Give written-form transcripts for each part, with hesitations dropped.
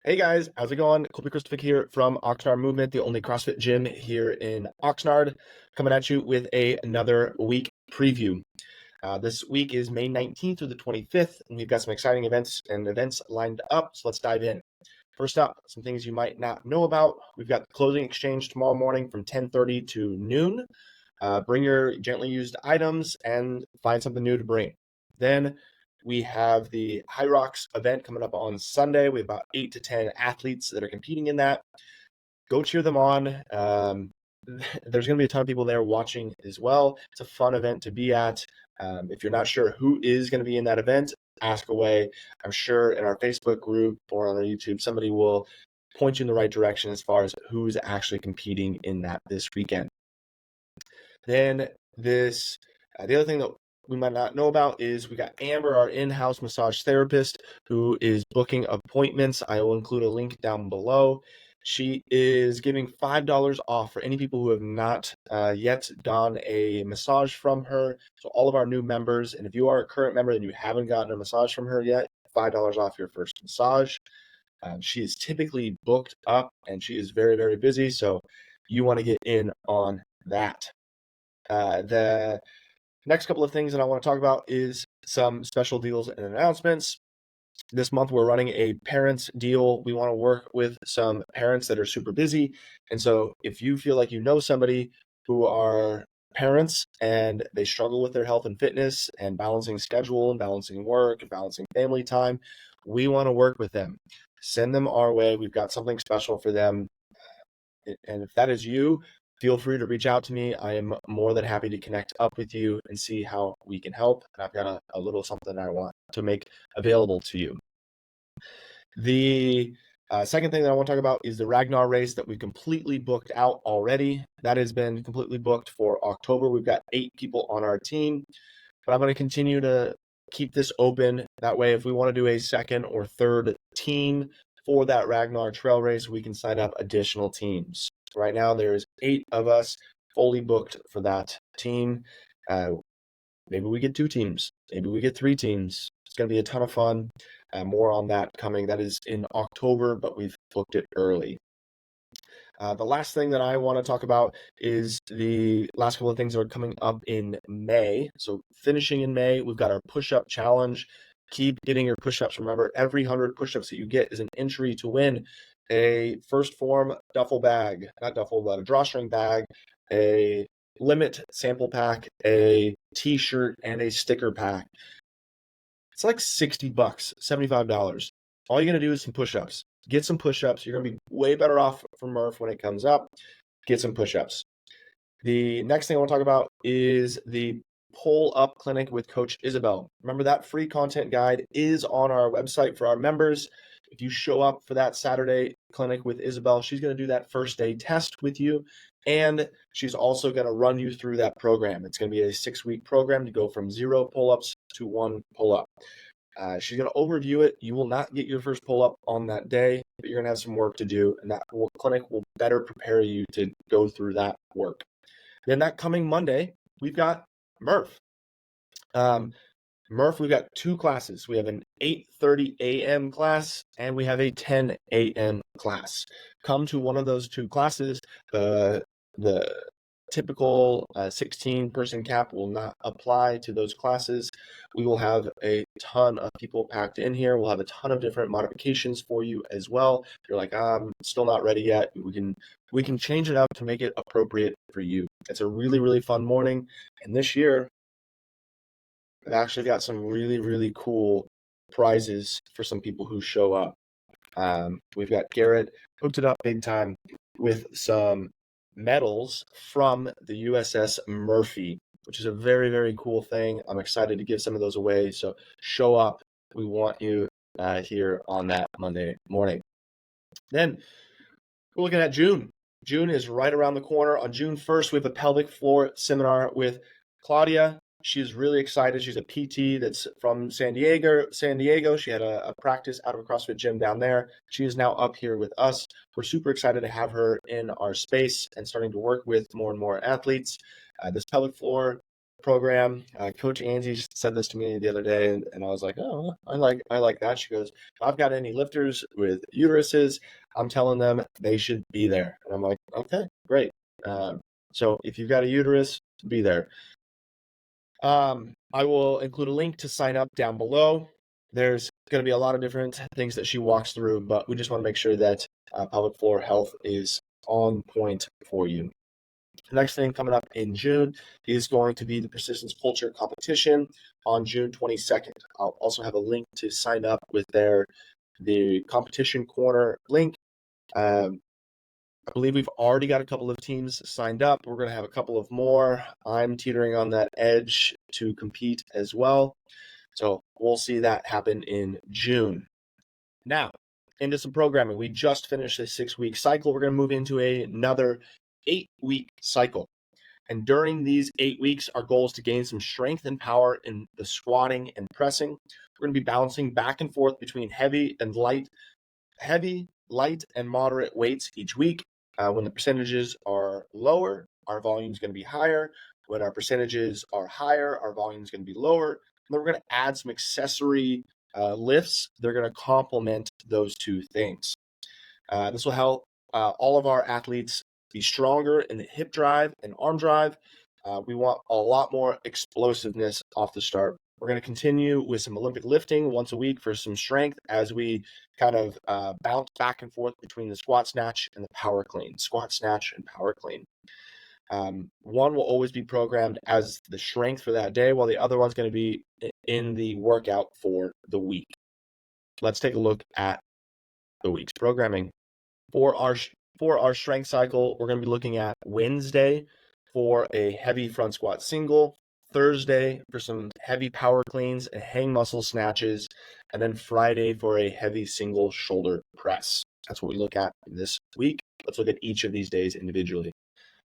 Hey guys, how's it going? Colby Christopher here from Oxnard Movement, the only CrossFit gym here in Oxnard, coming at you with another week preview. This week is May 19th through the 25th, and we've got some exciting events lined up, so let's dive in. First up, some things you might not know about. We've got the clothing exchange tomorrow morning from 10:30 to noon. Bring your gently used items and find something new to bring. Then we have the Hyrox event coming up on Sunday. We have about 8 to 10 athletes that are competing in that. Go cheer them on. There's going to be a ton of people there watching as well. It's a fun event to be at. If you're not sure who is going to be in that event, ask away. I'm sure in our Facebook group or on our YouTube, somebody will point you in the right direction as far as who's actually competing in that this weekend. Then the other thing that we might not know about is we got Amber, our in-house massage therapist, who is booking appointments. I will include a link down below. She is giving $5 off for any people who have not yet done a massage from her. So all of our new members, and if you are a current member and you haven't gotten a massage from her yet, $5 off your first massage. She is typically booked up and she is very, very busy. So you want to get in on that. The next couple of things that I want to talk about is some special deals and announcements. This month, we're running a parents deal. We want to work with some parents that are super busy. And so if you feel like you know somebody who are parents and they struggle with their health and fitness and balancing schedule and balancing work and balancing family time, we want to work with them. Send them our way. We've got something special for them. And if that is you, feel free to reach out to me. I am more than happy to connect up with you and see how we can help. And I've got a little something I want to make available to you. The second thing that I want to talk about is the Ragnar race that we completely booked out already. That has been completely booked for October. We've got 8 people on our team, but I'm going to continue to keep this open. That way, if we want to do a second or third team for that Ragnar trail race, we can sign up additional teams. Right now, there's 8 of us fully booked for that team. Maybe we get 2 teams. Maybe we get 3 teams. It's going to be a ton of fun. More on that coming. That is in October, but we've booked it early. The last thing that I want to talk about is the last couple of things that are coming up in May. So finishing in May, we've got our push-up challenge. Keep getting your push-ups. Remember, every 100 push-ups that you get is an entry to win a first form duffel bag, not duffel, but a drawstring bag, a limit sample pack, a t-shirt, and a sticker pack. It's like $60, $75. All you're going to do is some push-ups. Get some push-ups. You're going to be way better off for Murph when it comes up. Get some push-ups. The next thing I want to talk about is the pull-up clinic with Coach Isabel. Remember, that free content guide is on our website for our members. If you show up for that Saturday clinic with Isabel, she's going to do that first day test with you. And she's also going to run you through that program. It's going to be a 6-week program to go from 0 pull-ups to 1 pull-up. She's going to overview it. You will not get your first pull-up on that day, but you're going to have some work to do, and that clinic will better prepare you to go through that work. Then that coming Monday, we've got Murph. Murph, we've got 2 classes. We have an 8:30 a.m. class and we have a 10 a.m. class. Come to one of those 2 classes. The typical 16-person cap will not apply to those classes. We will have a ton of people packed in here. We'll have a ton of different modifications for you as well. If you're like, I'm still not ready yet, we can change it up to make it appropriate for you. It's a really, really fun morning. And this year, I've actually got some really, really cool prizes for some people who show up. We've got Garrett hooked it up big time with some medals from the USS Murphy, which is a very, very cool thing. I'm excited to give some of those away. So show up. We want you here on that Monday morning. Then we're looking at June. June is right around the corner. On June 1st, we have a Pelvic Floor Seminar with Claudia. She's really excited. She's a PT that's from San Diego. She had a practice out of a CrossFit gym down there. She is now up here with us. We're super excited to have her in our space and starting to work with more and more athletes. This pelvic floor program. Coach Angie said this to me the other day, and I was like, oh, I like that. She goes, if I've got any lifters with uteruses, I'm telling them they should be there. And I'm like, okay, great. So if you've got a uterus, be there. I will include a link to sign up down below. There's going to be a lot of different things that she walks through, but we just want to make sure that pelvic floor health is on point for you. The next thing coming up in June is going to be the Persistence Culture competition on June 22nd. I'll also have a link to sign up with the competition corner link. I believe we've already got a couple of teams signed up. We're going to have a couple of more. I'm teetering on that edge to compete as well. So we'll see that happen in June. Now, into some programming. We just finished a 6-week cycle. We're going to move into another 8-week cycle. And during these 8 weeks, our goal is to gain some strength and power in the squatting and pressing. We're going to be bouncing back and forth between heavy, light, and moderate weights each week. When the percentages are lower, our volume is going to be higher. When our percentages are higher, our volume is going to be lower. And then we're going to add some accessory lifts. They're going to complement those two things. This will help all of our athletes be stronger in the hip drive and arm drive. We want a lot more explosiveness off the start. We're going to continue with some Olympic lifting once a week for some strength as we kind of bounce back and forth between the squat snatch and the power clean. Squat snatch and power clean. One will always be programmed as the strength for that day, while the other one's going to be in the workout for the week. Let's take a look at the week's programming. For our strength cycle, we're going to be looking at Wednesday for a heavy front squat single, Thursday for some heavy power cleans and hang muscle snatches, and then Friday for a heavy single shoulder press. That's what we look at this week. Let's look at each of these days individually.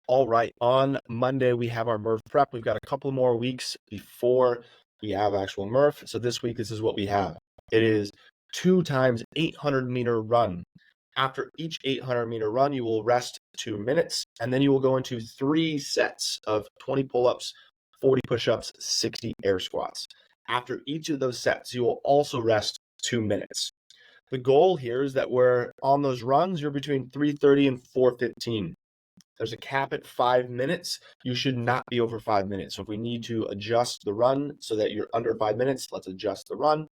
All right, on Monday, we have our Murph prep. We've got a couple more weeks before we have actual Murph. So this week, this is what we have. It is 2 times 800-meter run. After each 800-meter run, you will rest 2 minutes, and then you will go into 3 sets of 20 pull-ups, 40 push-ups, 60 air squats. After each of those sets, you will also rest 2 minutes. The goal here is that we're on those runs, you're between 3:30 and 4:15. There's a cap at 5 minutes. You should not be over 5 minutes. So if we need to adjust the run so that you're under 5 minutes, let's adjust the run.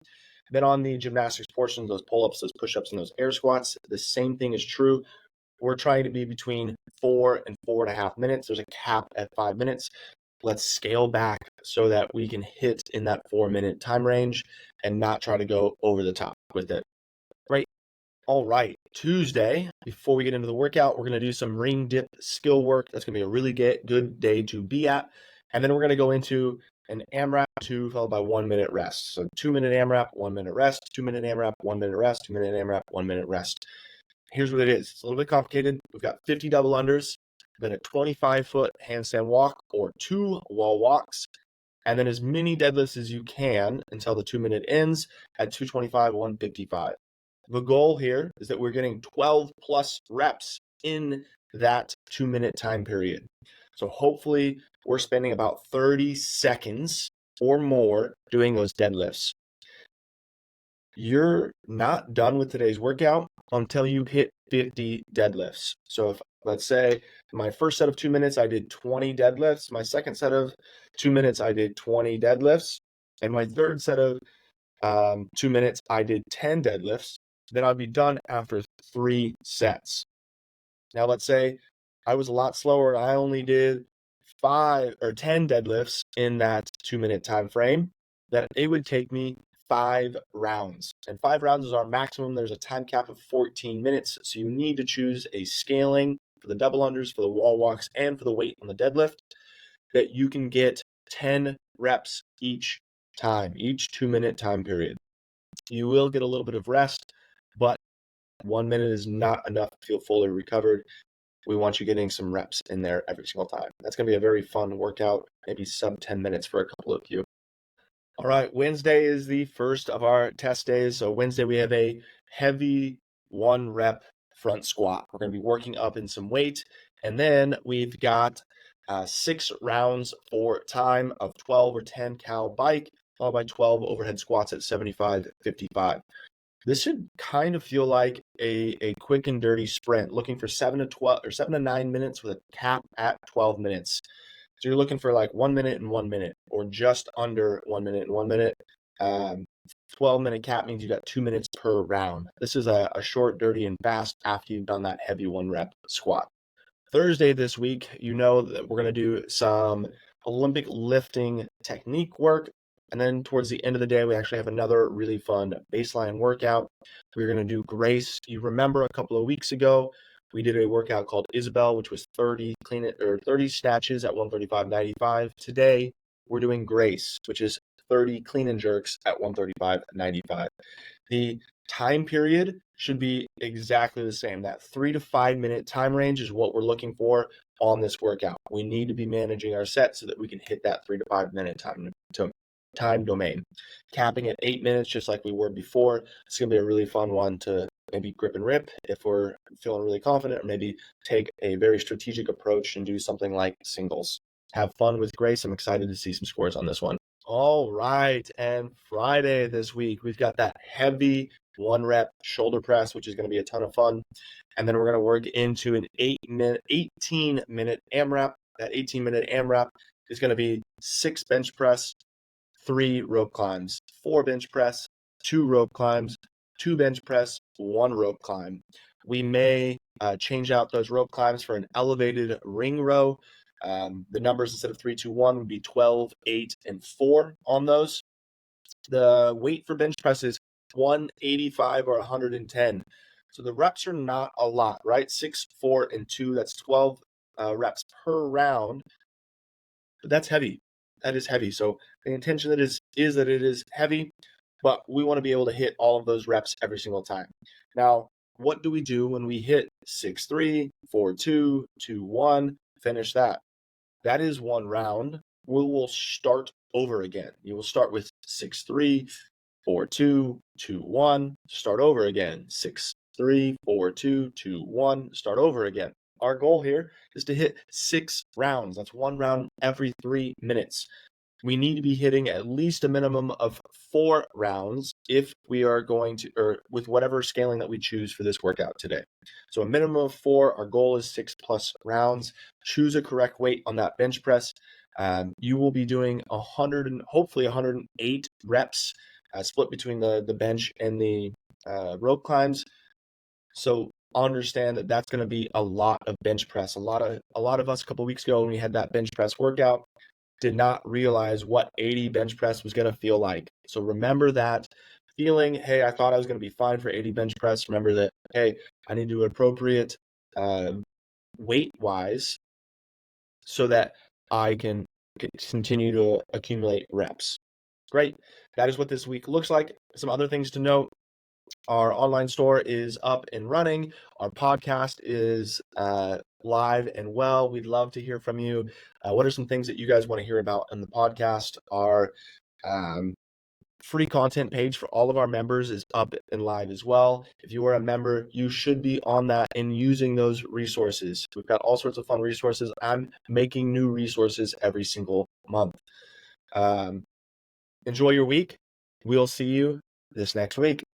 Then on the gymnastics portion, those pull-ups, those push-ups, and those air squats, the same thing is true. We're trying to be between 4 and 4.5 minutes. There's a cap at 5 minutes. Let's scale back so that we can hit in that 4-minute time range and not try to go over the top with it. Right? All right. Tuesday, before we get into the workout, we're going to do some ring dip skill work. That's going to be a really good day to be at. And then we're going to go into an AMRAP 2 followed by 1 minute rest. So 2-minute AMRAP, 1 minute rest, 2-minute AMRAP, 1 minute rest, 2-minute AMRAP, 1 minute rest. Here's what it is. It's a little bit complicated. We've got 50 double unders, then a 25-foot handstand walk or 2 wall walks, and then as many deadlifts as you can until the 2-minute ends at 225, 155. The goal here is that we're getting 12 plus reps in that 2-minute time period. So hopefully we're spending about 30 seconds or more doing those deadlifts. You're not done with today's workout until you hit 50 deadlifts. So if, let's say, my first set of 2 minutes, I did 20 deadlifts. My second set of 2 minutes, I did 20 deadlifts. And my third set of 2 minutes, I did 10 deadlifts. Then I'd be done after 3 sets. Now, let's say I was a lot slower and I only did 5 or 10 deadlifts in that 2-minute time frame. That it would take me 5 rounds, and 5 rounds is our maximum. There's a time cap of 14 minutes, so you need to choose a scaling for the double unders, for the wall walks, and for the weight on the deadlift that you can get 10 reps each time, each 2-minute time period. You will get a little bit of rest, but 1 minute is not enough to feel fully recovered. We want you getting some reps in there every single time. That's going to be a very fun workout, maybe sub 10 minutes for a couple of you. All right, Wednesday is the first of our test days. So Wednesday we have a heavy 1-rep front squat. We're going to be working up in some weight. And then we've got 6 rounds for time of 12 or 10 cow bike, followed by 12 overhead squats at 75-55. This should kind of feel like a quick and dirty sprint, looking for 7 to 9 minutes with a cap at 12 minutes. So you're looking for like 1 minute and 1 minute, or just under 1 minute and 1 minute. 12-minute cap means you got 2 minutes per round. This is a short, dirty, and fast after you've done that heavy 1-rep squat. Thursday this week, you know that we're going to do some Olympic lifting technique work. And then towards the end of the day, we actually have another really fun baseline workout. We're going to do Grace. You remember a couple of weeks ago, we did a workout called Isabel, which was 30 snatches at 135.95. Today, we're doing Grace, which is 30 clean and jerks at 135.95. The time period should be exactly the same. That 3 to 5 minute time range is what we're looking for on this workout. We need to be managing our set so that we can hit that 3 to 5 minute time domain. Capping at 8 minutes, just like we were before. It's going to be a really fun one to maybe grip and rip if we're feeling really confident, or maybe take a very strategic approach and do something like singles. Have fun with Grace. I'm excited to see some scores on this one. All right, and Friday this week, we've got that heavy 1-rep shoulder press, which is going to be a ton of fun. And then we're going to work into an 18-minute AMRAP. That 18-minute AMRAP is going to be 6 bench press, 3 rope climbs, 4 bench press, 2 rope climbs, 2 bench press, 1 rope climb. We may change out those rope climbs for an elevated ring row. The numbers instead of 3, 2, 1 would be 12, 8, and 4 on those. The weight for bench press is 185 or 110. So the reps are not a lot, right? 6, 4, and 2, that's 12 reps per round. But that's heavy. That is heavy. So the intention that is that it is heavy, but we want to be able to hit all of those reps every single time. Now, what do we do when we hit 6, 3, 4, 2, 2, 1, finish that? That is 1 round. We will start over again. You will start with 6, 3, 4, 2, 2, 1, start over again. 6, 3, 4, 2, 2, 1, start over again. Our goal here is to hit 6 rounds. That's 1 round every 3 minutes. We need to be hitting at least a minimum of 4 rounds if we are going to, or with whatever scaling that we choose for this workout today. So a minimum of 4, our goal is 6+ rounds. Choose a correct weight on that bench press. You will be doing 100 and hopefully 108 reps, split between the bench and the rope climbs. So understand that that's going to be a lot of bench press. A lot of us a couple weeks ago when we had that bench press workout did not realize what 80 bench press was going to feel like. So remember that feeling, hey, I thought I was going to be fine for 80 bench press. Remember that, hey, I need to do appropriate weight-wise so that I can continue to accumulate reps. Great. That is what this week looks like. Some other things to note. Our online store is up and running. Our podcast is live and well. We'd love to hear from you. What are some things that you guys want to hear about in the podcast? Our free content page for all of our members is up and live as well. If you are a member, you should be on that and using those resources. We've got all sorts of fun resources. I'm making new resources every single month. Enjoy your week. We'll see you this next week.